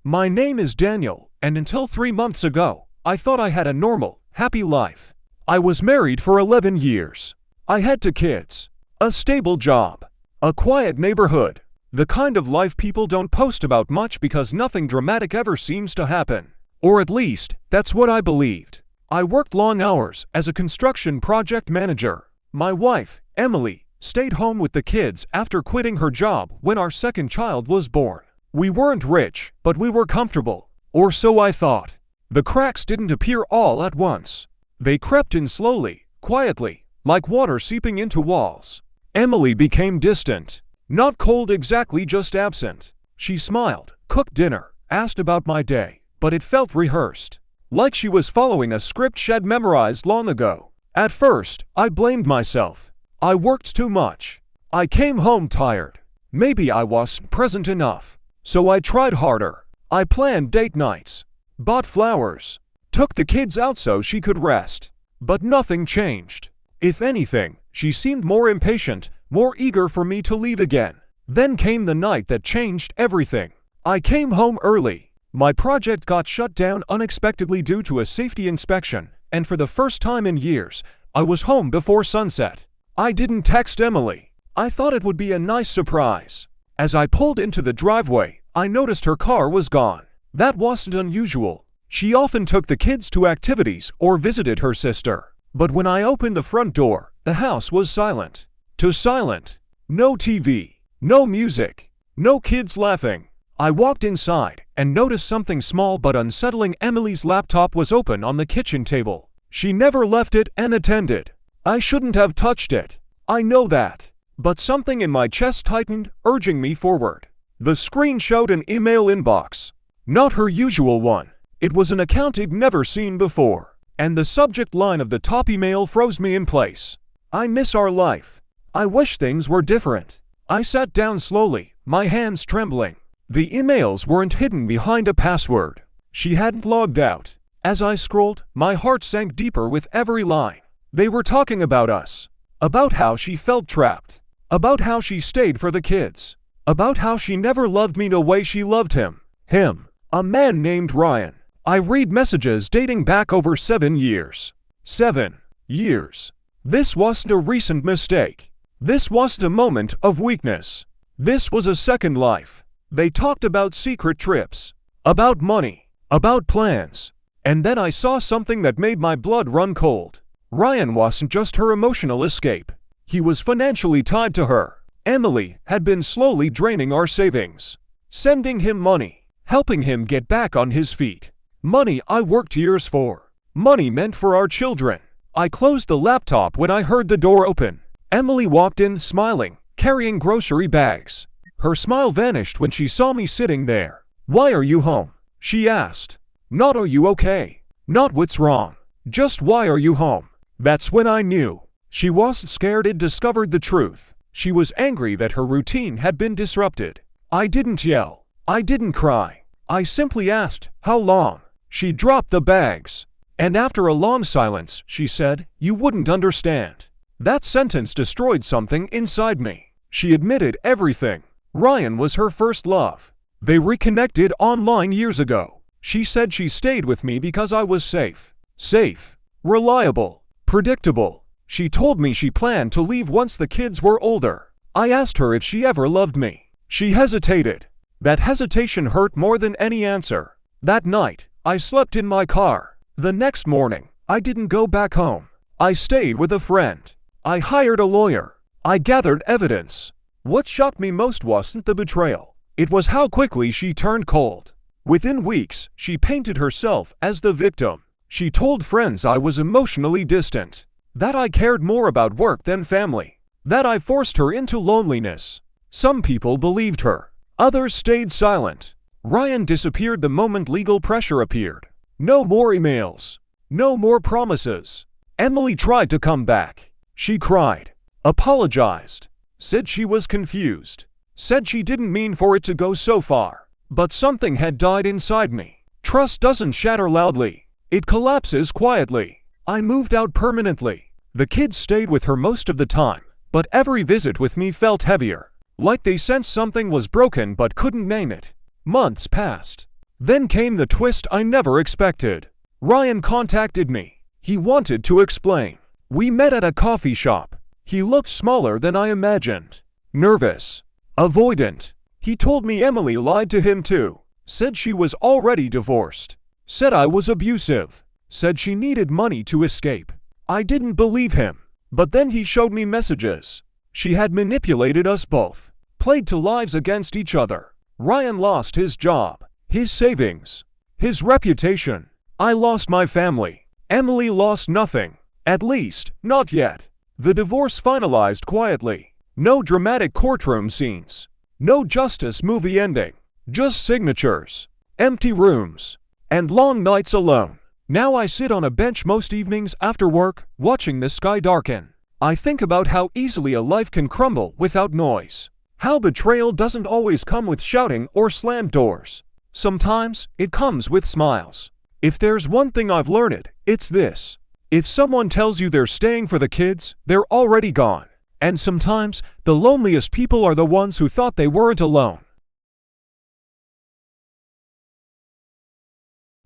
My name is Daniel, and until 3 months ago, I thought I had a normal, happy life. I was married for 11 years. I had 2 kids, a stable job, a quiet neighborhood, the kind of life people don't post about much because nothing dramatic ever seems to happen. Or at least, that's what I believed. I worked long hours as a construction project manager. My wife, Emily, stayed home with the kids after quitting her job when our second child was born. We weren't rich, but we were comfortable. Or so I thought. The cracks didn't appear all at once. They crept in slowly, quietly, like water seeping into walls. Emily became distant. Not cold exactly, just absent. She smiled, cooked dinner, asked about my day, but it felt rehearsed. Like she was following a script she'd memorized long ago. At first, I blamed myself. I worked too much. I came home tired. Maybe I wasn't present enough. So I tried harder. I planned date nights, bought flowers, took the kids out so she could rest. But nothing changed. If anything, she seemed more impatient, more eager for me to leave again. Then came the night that changed everything. I came home early. My project got shut down unexpectedly due to a safety inspection, and for the first time in years, I was home before sunset. I didn't text Emily. I thought it would be a nice surprise. As I pulled into the driveway, I noticed her car was gone. That wasn't unusual. She often took the kids to activities or visited her sister. But when I opened the front door, the house was silent. Too silent. No TV, no music, no kids laughing. I walked inside and noticed something small but unsettling. Emily's laptop was open on the kitchen table. She never left it unattended. I shouldn't have touched it. I know that. But something in my chest tightened, urging me forward. The screen showed an email inbox. Not her usual one. It was an account I'd never seen before. And the subject line of the top email froze me in place. I miss our life. I wish things were different. I sat down slowly, my hands trembling. The emails weren't hidden behind a password. She hadn't logged out. As I scrolled, my heart sank deeper with every line. They were talking about us. About how she felt trapped. About how she stayed for the kids. About how she never loved me the way she loved him. Him. A man named Ryan. I read messages dating back over 7 years. 7 years. This wasn't a recent mistake. This wasn't a moment of weakness. This was a second life. They talked about secret trips. About money. About plans. And then I saw something that made my blood run cold. Ryan wasn't just her emotional escape. He was financially tied to her. Emily had been slowly draining our savings. Sending him money. Helping him get back on his feet. Money I worked years for. Money meant for our children. I closed the laptop when I heard the door open. Emily walked in smiling, carrying grocery bags. Her smile vanished when she saw me sitting there. "Why are you home?" she asked. Not "are you okay?" Not "what's wrong?" Just "why are you home?" That's when I knew. She wasn't scared I'd discovered the truth. She was angry that her routine had been disrupted. I didn't yell. I didn't cry. I simply asked, "How long?" She dropped the bags. And after a long silence, she said, "You wouldn't understand." That sentence destroyed something inside me. She admitted everything. Ryan was her first love. They reconnected online years ago. She said she stayed with me because I was safe. Safe. Reliable. Predictable. She told me she planned to leave once the kids were older. I asked her if she ever loved me. She hesitated. That hesitation hurt more than any answer. That night, I slept in my car. The next morning, I didn't go back home. I stayed with a friend. I hired a lawyer. I gathered evidence. What shocked me most wasn't the betrayal. It was how quickly she turned cold. Within weeks, she painted herself as the victim. She told friends I was emotionally distant. That I cared more about work than family. That I forced her into loneliness. Some people believed her. Others stayed silent. Ryan disappeared the moment legal pressure appeared. No more emails. No more promises. Emily tried to come back. She cried. Apologized. Said she was confused. Said she didn't mean for it to go so far. But something had died inside me. Trust doesn't shatter loudly. It collapses quietly. I moved out permanently. The kids stayed with her most of the time, but every visit with me felt heavier. Like they sensed something was broken but couldn't name it. Months passed. Then came the twist I never expected. Ryan contacted me. He wanted to explain. We met at a coffee shop. He looked smaller than I imagined. Nervous. Avoidant. He told me Emily lied to him too. Said she was already divorced. Said I was abusive. Said she needed money to escape. I didn't believe him. But then he showed me messages. She had manipulated us both. Played to lives against each other. Ryan lost his job, his savings, his reputation. I lost my family. Emily lost nothing. At least, not yet. The divorce finalized quietly. No dramatic courtroom scenes. No justice movie ending. Just signatures, empty rooms, and long nights alone. Now I sit on a bench most evenings after work, watching the sky darken. I think about how easily a life can crumble without noise. How betrayal doesn't always come with shouting or slammed doors. Sometimes, it comes with smiles. If there's one thing I've learned, it's this. If someone tells you they're staying for the kids, they're already gone. And sometimes, the loneliest people are the ones who thought they weren't alone.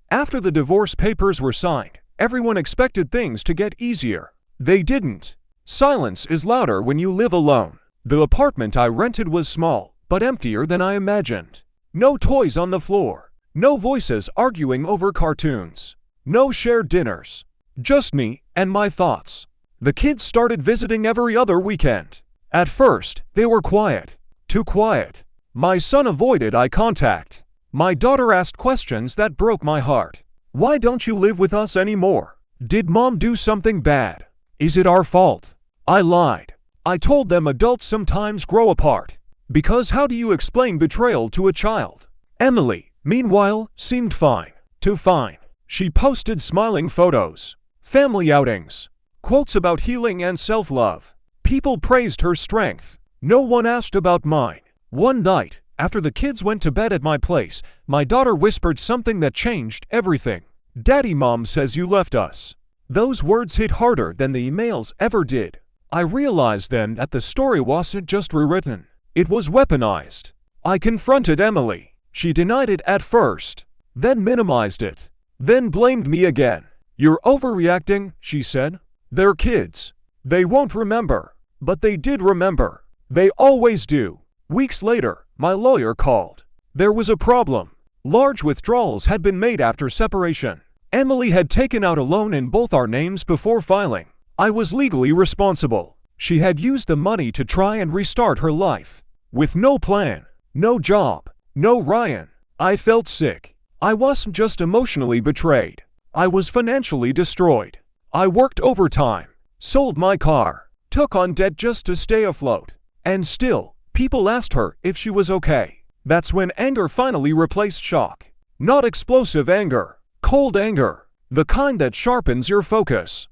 After the divorce papers were signed, everyone expected things to get easier. They didn't. Silence is louder when you live alone. The apartment I rented was small, but emptier than I imagined. No toys on the floor. No voices arguing over cartoons. No shared dinners. Just me and my thoughts. The kids started visiting every other weekend. At first, they were quiet. Too quiet. My son avoided eye contact. My daughter asked questions that broke my heart. Why don't you live with us anymore? Did mom do something bad? Is it our fault? I lied. I told them adults sometimes grow apart. Because how do you explain betrayal to a child? Emily, meanwhile, seemed fine. Too fine. She posted smiling photos, family outings, quotes about healing and self-love. People praised her strength. No one asked about mine. One night, after the kids went to bed at my place, my daughter whispered something that changed everything. "Daddy, mom says you left us." Those words hit harder than the emails ever did. I realized then that the story wasn't just rewritten. It was weaponized. I confronted Emily. She denied it at first, then minimized it, then blamed me again. "You're overreacting," she said. "They're kids. They won't remember." But they did remember. They always do. Weeks later, my lawyer called. There was a problem. Large withdrawals had been made after separation. Emily had taken out a loan in both our names before filing. I was legally responsible. She had used the money to try and restart her life. With no plan, no job, no Ryan. I felt sick. I wasn't just emotionally betrayed. I was financially destroyed. I worked overtime, sold my car, took on debt just to stay afloat. And still, people asked her if she was okay. That's when anger finally replaced shock. Not explosive anger, cold anger, the kind that sharpens your focus.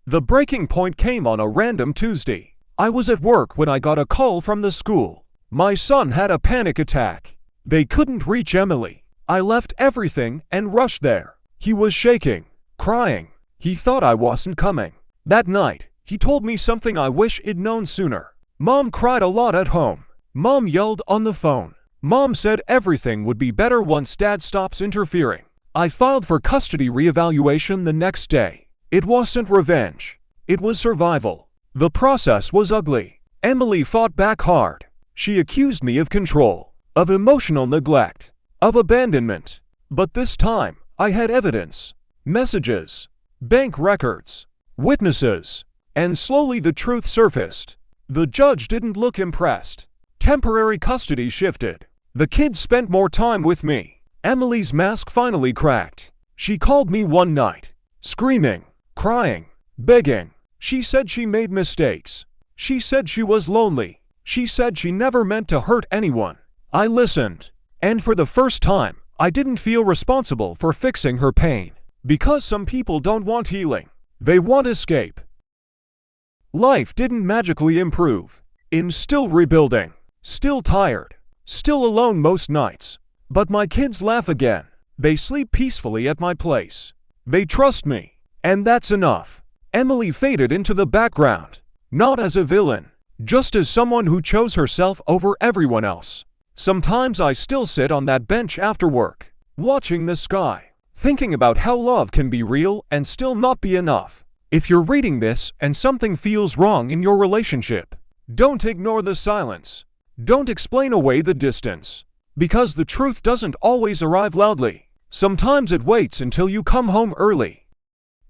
The breaking point came on a random Tuesday. I was at work when I got a call from the school. My son had a panic attack. They couldn't reach Emily. I left everything and rushed there. He was shaking, crying. He thought I wasn't coming. That night, he told me something I wish I'd known sooner. Mom cried a lot at home. Mom yelled on the phone. Mom said everything would be better once Dad stops interfering. I filed for custody reevaluation the next day. It wasn't revenge. It was survival. The process was ugly. Emily fought back hard. She accused me of control, of emotional neglect, of abandonment. But this time, I had evidence. Messages, bank records, witnesses. And slowly the truth surfaced. The judge didn't look impressed. Temporary custody shifted. The kids spent more time with me. Emily's mask finally cracked. She called me one night, screaming, crying, begging. She said she made mistakes. She said she was lonely. She said she never meant to hurt anyone. I listened. And for the first time, I didn't feel responsible for fixing her pain. Because some people don't want healing. They want escape. Life didn't magically improve. I'm still rebuilding. Still tired. Still alone most nights. But my kids laugh again. They sleep peacefully at my place. They trust me. And that's enough. Emily faded into the background. Not as a villain. Just as someone who chose herself over everyone else. Sometimes I still sit on that bench after work, watching the sky, thinking about how love can be real and still not be enough. If you're reading this and something feels wrong in your relationship, don't ignore the silence. Don't explain away the distance. Because the truth doesn't always arrive loudly. Sometimes it waits until you come home early.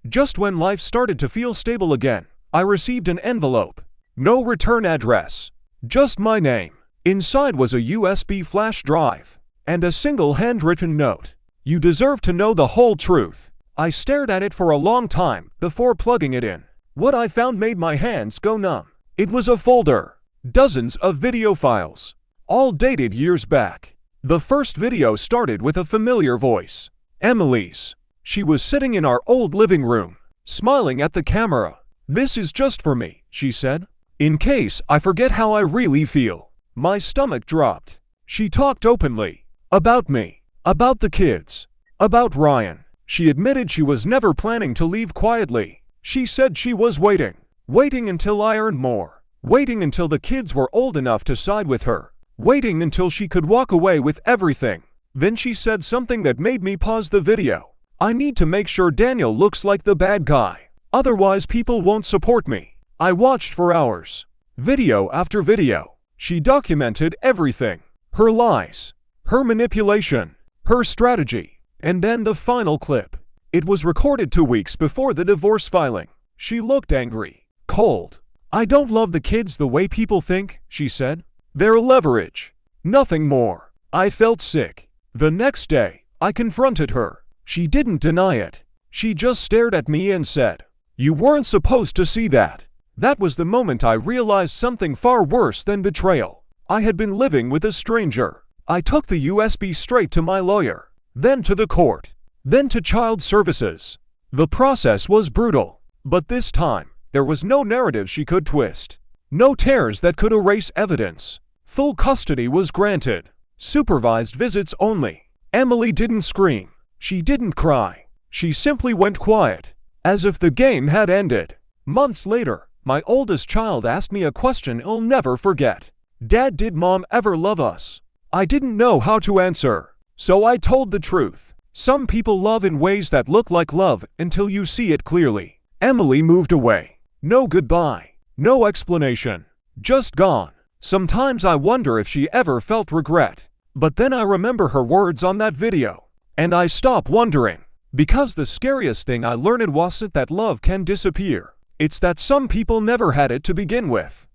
Just when life started to feel stable again, I received an envelope. No return address. Just my name. Inside was a USB flash drive and a single handwritten note. You deserve to know the whole truth. I stared at it for a long time before plugging it in. What I found made my hands go numb. It was a folder. Dozens of video files, all dated years back. The first video started with a familiar voice. Emily's. She was sitting in our old living room, smiling at the camera. "This is just for me," she said. "In case I forget how I really feel." My stomach dropped. She talked openly. About me. About the kids. About Ryan. She admitted she was never planning to leave quietly. She said she was waiting. Waiting until I earned more. Waiting until the kids were old enough to side with her. Waiting until she could walk away with everything. Then she said something that made me pause the video. "I need to make sure Daniel looks like the bad guy. Otherwise people won't support me." I watched for hours. Video after video. She documented everything. Her lies. Her manipulation. Her strategy. And then the final clip. It was recorded 2 weeks before the divorce filing. She looked angry. Cold. "I don't love the kids the way people think," she said. "They're leverage. Nothing more." I felt sick. The next day, I confronted her. She didn't deny it. She just stared at me and said, "You weren't supposed to see that." That was the moment I realized something far worse than betrayal. I had been living with a stranger. I took the USB straight to my lawyer, then to the court, then to child services. The process was brutal, but this time, there was no narrative she could twist. No tears that could erase evidence. Full custody was granted. Supervised visits only. Emily didn't scream. She didn't cry. She simply went quiet, as if the game had ended. Months later, my oldest child asked me a question I'll never forget. "Dad, did Mom ever love us?" I didn't know how to answer, so I told the truth. Some people love in ways that look like love until you see it clearly. Emily moved away. No goodbye. No explanation. Just gone. Sometimes I wonder if she ever felt regret. But then I remember her words on that video. And I stop wondering. Because the scariest thing I learned wasn't that love can disappear. It's that some people never had it to begin with.